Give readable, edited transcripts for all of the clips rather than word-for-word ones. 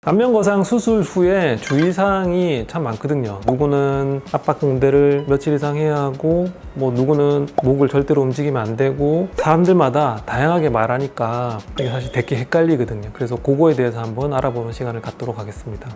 안면거상 수술 후에 주의사항이 참 많거든요. 누구는 압박붕대를 며칠 이상 해야 하고 누구는 목을 절대로 움직이면 안 되고 사람들마다 다양하게 말하니까 이게 사실 되게 헷갈리거든요. 그래서 그거에 대해서 한번 알아보는 시간을 갖도록 하겠습니다.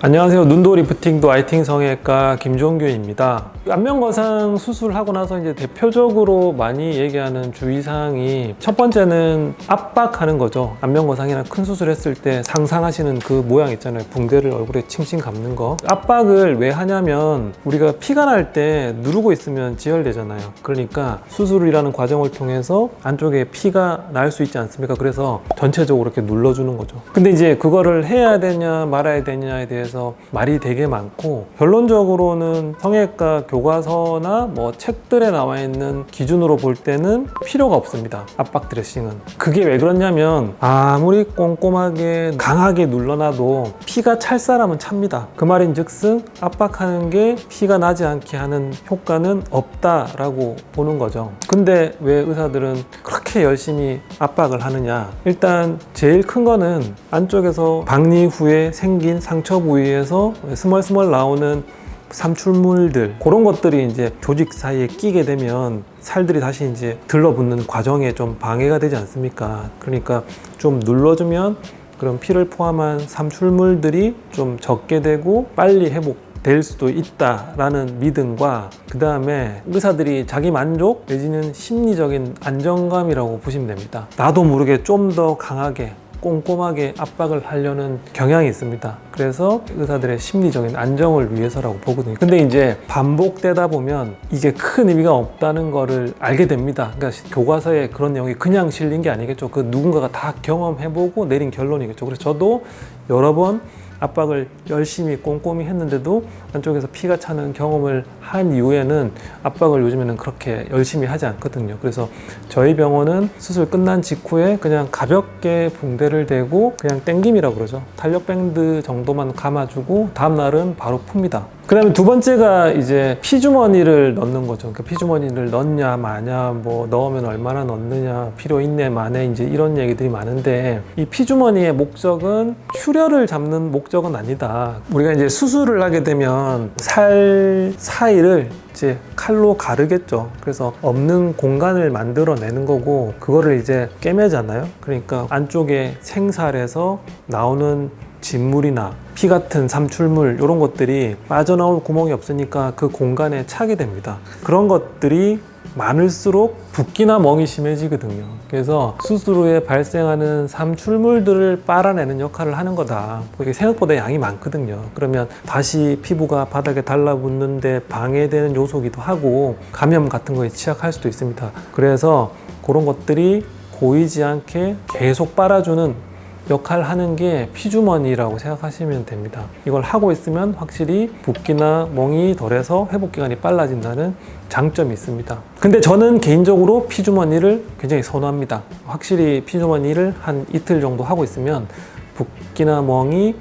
안녕하세요. 눈도 리프팅도 아이팅 성형외과 김종규입니다. 안면거상 수술하고 나서 이제 대표적으로 많이 얘기하는 주의사항이 첫 번째는 압박하는 거죠. 안면거상이나 큰 수술했을 때 상상하시는 그 모양 있잖아요. 붕대를 얼굴에 칭칭 감는 거. 압박을 왜 하냐면 우리가 피가 날 때 누르고 있으면 지혈되잖아요. 그러니까 수술이라는 과정을 통해서 안쪽에 피가 날 수 있지 않습니까? 그래서 전체적으로 이렇게 눌러주는 거죠. 근데 이제 그거를 해야 되냐 말아야 되냐에 대해서 말이 되게 많고, 결론적으로는 성형외과 교과서나 책들에 나와 있는 기준으로 볼 때는 필요가 없습니다. 압박 드레싱은. 그게 왜 그러냐면 아무리 꼼꼼하게 강하게 눌러놔도 피가 찰 사람은 찹니다. 그 말인즉슨 압박하는 게 피가 나지 않게 하는 효과는 없다라고 보는 거죠. 근데 왜 의사들은 그렇게 열심히 압박을 하느냐? 일단 제일 큰 거는 안쪽에서 박리 후에 생긴 상처 부위에서 스멀스멀 나오는 삼출물들, 그런 것들이 이제 조직 사이에 끼게 되면 살들이 다시 이제 들러붙는 과정에 좀 방해가 되지 않습니까? 그러니까 좀 눌러주면 그런 피를 포함한 삼출물들이 좀 적게 되고 빨리 회복될 수도 있다라는 믿음과, 그 다음에 의사들이 자기 만족 내지는 심리적인 안정감이라고 보시면 됩니다. 나도 모르게 좀 더 강하게 꼼꼼하게 압박을 하려는 경향이 있습니다. 그래서 의사들의 심리적인 안정을 위해서라고 보거든요. 근데 이제 반복되다 보면 이게 큰 의미가 없다는 거를 알게 됩니다. 그러니까 교과서에 그런 내용이 그냥 실린 게 아니겠죠. 그 누군가가 다 경험해보고 내린 결론이겠죠. 그래서 저도 여러 번 압박을 열심히 꼼꼼히 했는데도 안쪽에서 피가 차는 경험을 한 이후에는 압박을 요즘에는 그렇게 열심히 하지 않거든요. 그래서 저희 병원은 수술 끝난 직후에 그냥 가볍게 붕대를 대고 그냥 땡김이라고 그러죠. 탄력 밴드 정도만 감아주고 다음날은 바로 풉니다. 그 다음에 두 번째가 이제 피주머니를 넣는 거죠. 그 피주머니를 넣냐 마냐, 넣으면 얼마나 넣느냐, 필요 있네 마네, 이제 이런 얘기들이 많은데, 이 피주머니의 목적은 출혈을 잡는 목적은 아니다. 우리가 이제 수술을 하게 되면 살 사이를 이제 칼로 가르겠죠. 그래서 없는 공간을 만들어내는 거고, 그거를 이제 꿰매잖아요. 그러니까 안쪽에 생살에서 나오는 진물이나 피 같은 삼출물, 이런 것들이 빠져나올 구멍이 없으니까 그 공간에 차게 됩니다. 그런 것들이 많을수록 붓기나 멍이 심해지거든요. 그래서 수술 후에 발생하는 삼출물들을 빨아내는 역할을 하는 거다. 이게 생각보다 양이 많거든요. 그러면 다시 피부가 바닥에 달라붙는데 방해되는 요소기도 하고 감염 같은 거에 취약할 수도 있습니다. 그래서 그런 것들이 고이지 않게 계속 빨아주는 역할을 하는 게 피주머니라고 생각하시면 됩니다. 이걸 하고 있으면 확실히 붓기나 멍이 덜해서 회복기간이 빨라진다는 장점이 있습니다. 근데 저는 개인적으로 피주머니를 굉장히 선호합니다. 확실히 피주머니를 한 이틀 정도 하고 있으면 붓기나 멍이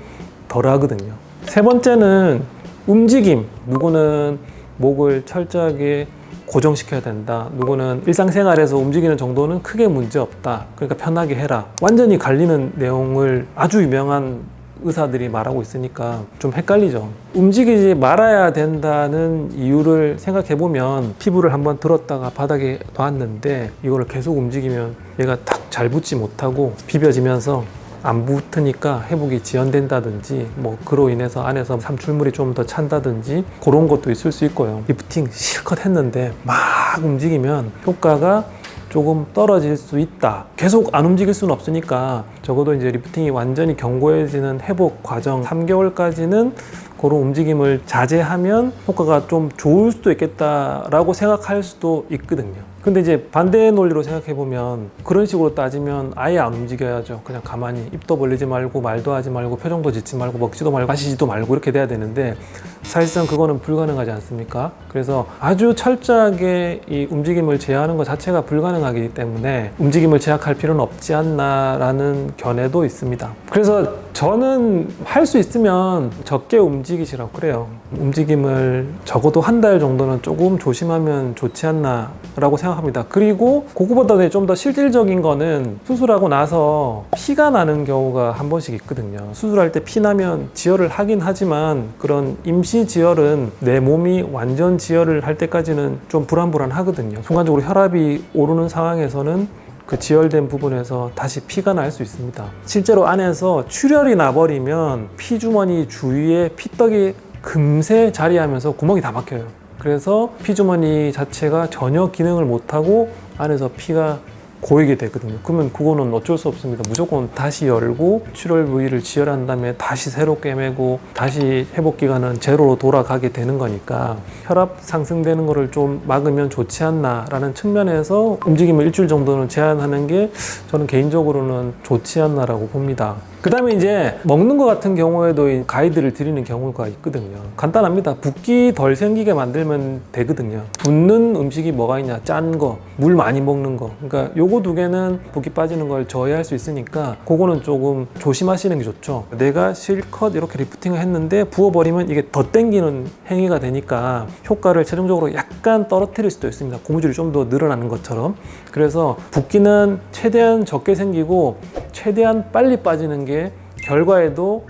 덜 하거든요. 세 번째는 움직임. 누구는 목을 철저하게 고정시켜야 된다. 누구는 일상생활에서 움직이는 정도는 크게 문제 없다. 그러니까 편하게 해라. 완전히 갈리는 내용을 아주 유명한 의사들이 말하고 있으니까 좀 헷갈리죠. 움직이지 말아야 된다는 이유를 생각해보면 피부를 한번 들었다가 바닥에 놨는데 이거를 계속 움직이면 얘가 딱 잘 붙지 못하고 비벼지면서 안 붙으니까 회복이 지연된다든지 그로 인해서 안에서 삼출물이 좀 더 찬다든지 그런 것도 있을 수 있고요. 리프팅 실컷 했는데 막 움직이면 효과가 조금 떨어질 수 있다. 계속 안 움직일 수는 없으니까 적어도 이제 리프팅이 완전히 견고해지는 회복 과정 3개월까지는 그런 움직임을 자제하면 효과가 좀 좋을 수도 있겠다라고 생각할 수도 있거든요. 근데 이제 반대의 논리로 생각해보면 그런 식으로 따지면 아예 안 움직여야죠. 그냥 가만히 입도 벌리지 말고 말도 하지 말고 표정도 짓지 말고 먹지도 말고 마시지도 말고 이렇게 돼야 되는데 사실상 그거는 불가능하지 않습니까? 그래서 아주 철저하게 이 움직임을 제어하는 것 자체가 불가능하기 때문에 움직임을 제약할 필요는 없지 않나라는 견해도 있습니다. 그래서 저는 할 수 있으면 적게 움직이시라고 그래요. 움직임을 적어도 한 달 정도는 조금 조심하면 좋지 않나라고 생각합니다. 생각합니다. 그리고 그거보다 좀 더 실질적인 거는 수술하고 나서 피가 나는 경우가 한 번씩 있거든요. 수술할 때 피 나면 지혈을 하긴 하지만 그런 임시 지혈은 내 몸이 완전 지혈을 할 때까지는 좀 불안불안하거든요. 순간적으로 혈압이 오르는 상황에서는 그 지혈된 부분에서 다시 피가 날 수 있습니다. 실제로 안에서 출혈이 나버리면 피주머니 주위에 피떡이 금세 자리하면서 구멍이 다 막혀요. 그래서 피주머니 자체가 전혀 기능을 못하고 안에서 피가 고이게 되거든요. 그러면 그거는 어쩔 수 없습니다. 무조건 다시 열고 출혈 부위를 지혈한 다음에 다시 새로 꿰매고 다시 회복 기간은 제로로 돌아가게 되는 거니까 혈압 상승되는 거를 좀 막으면 좋지 않나라는 측면에서 움직임을 일주일 정도는 제한하는 게 저는 개인적으로는 좋지 않나라고 봅니다. 그 다음에 이제 먹는 것 같은 경우에도 가이드를 드리는 경우가 있거든요. 간단합니다. 붓기 덜 생기게 만들면 되거든요. 붓는 음식이 뭐가 있냐? 짠 거, 물 많이 먹는 거. 그러니까 요거 두 개는 붓기 빠지는 걸 저해할 수 있으니까 그거는 조금 조심하시는 게 좋죠. 내가 실컷 이렇게 리프팅을 했는데 부어버리면 이게 더 땡기는 행위가 되니까 효과를 최종적으로 약간 떨어뜨릴 수도 있습니다. 고무줄이 좀 더 늘어나는 것처럼. 그래서 붓기는 최대한 적게 생기고 최대한 빨리 빠지는 게 결과에도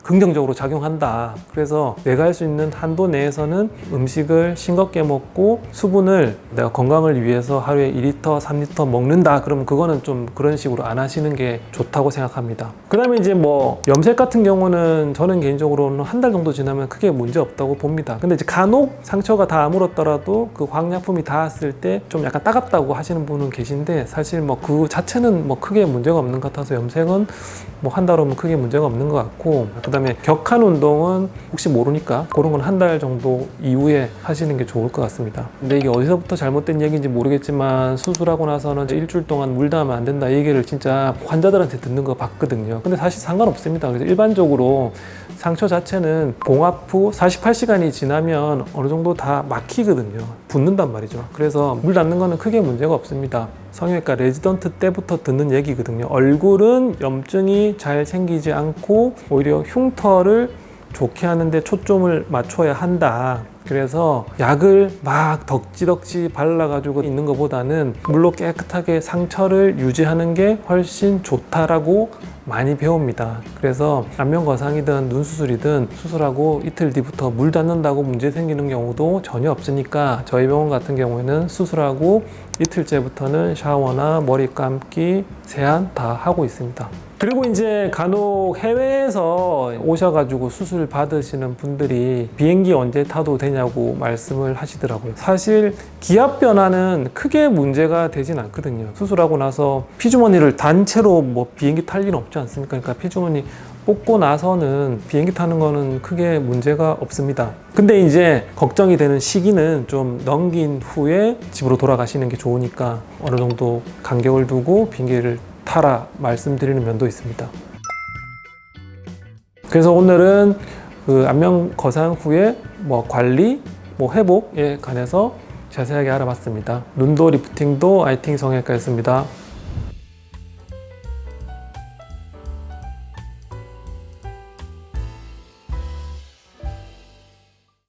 긍정적으로 작용한다. 그래서 내가 할 수 있는 한도 내에서는 음식을 싱겁게 먹고 수분을 내가 건강을 위해서 하루에 2리터, 3리터 먹는다. 그러면 그거는 좀 그런 식으로 안 하시는 게 좋다고 생각합니다. 그 다음에 이제 뭐 염색 같은 경우는 저는 개인적으로는 한 달 정도 지나면 크게 문제 없다고 봅니다. 근데 이제 간혹 상처가 다 아물었더라도 그 화학약품이 닿았을 때 좀 약간 따갑다고 하시는 분은 계신데 사실 뭐 그 자체는 뭐 크게 문제가 없는 것 같아서 염색은 뭐 한 달 오면 크게 문제가 없는 것 같고, 그다음에 격한 운동은 혹시 모르니까 그런 건 한 달 정도 이후에 하시는 게 좋을 것 같습니다. 근데 이게 어디서부터 잘못된 얘기인지 모르겠지만 수술하고 나서는 일주일 동안 물 닿으면 안 된다 얘기를 진짜 환자들한테 듣는 거 봤거든요. 근데 사실 상관없습니다. 그래서 일반적으로 상처 자체는 봉합 후 48시간이 지나면 어느 정도 다 막히거든요. 붓는단 말이죠. 그래서 물 닿는 거는 크게 문제가 없습니다. 성형외과 레지던트 때부터 듣는 얘기거든요. 얼굴은 염증이 잘 생기지 않고 오히려 흉터를 좋게 하는데 초점을 맞춰야 한다. 그래서 약을 막 덕지덕지 발라가지고 있는 것보다는 물로 깨끗하게 상처를 유지하는 게 훨씬 좋다라고 많이 배웁니다. 그래서 안면 거상이든 눈 수술이든 수술하고 이틀 뒤부터 물 닿는다고 문제 생기는 경우도 전혀 없으니까 저희 병원 같은 경우에는 수술하고 이틀째부터는 샤워나 머리 감기, 세안 다 하고 있습니다. 그리고 이제 간혹 해외에서 오셔가지고 수술 받으시는 분들이 비행기 언제 타도 되냐고 말씀을 하시더라고요. 사실 기압 변화는 크게 문제가 되진 않거든요. 수술하고 나서 피주머니를 단체로 뭐 비행기 탈 일은 없지 않습니까? 그러니까 피주머니 뽑고 나서는 비행기 타는 거는 크게 문제가 없습니다. 근데 이제 걱정이 되는 시기는 좀 넘긴 후에 집으로 돌아가시는 게 좋으니까 어느 정도 간격을 두고 비행기를 타라 말씀드리는 면도 있습니다. 그래서 오늘은 그 안면 거상 후에 뭐 관리, 뭐 회복에 관해서 자세하게 알아봤습니다. 눈도 리프팅도 아이팅 성형외과였습니다.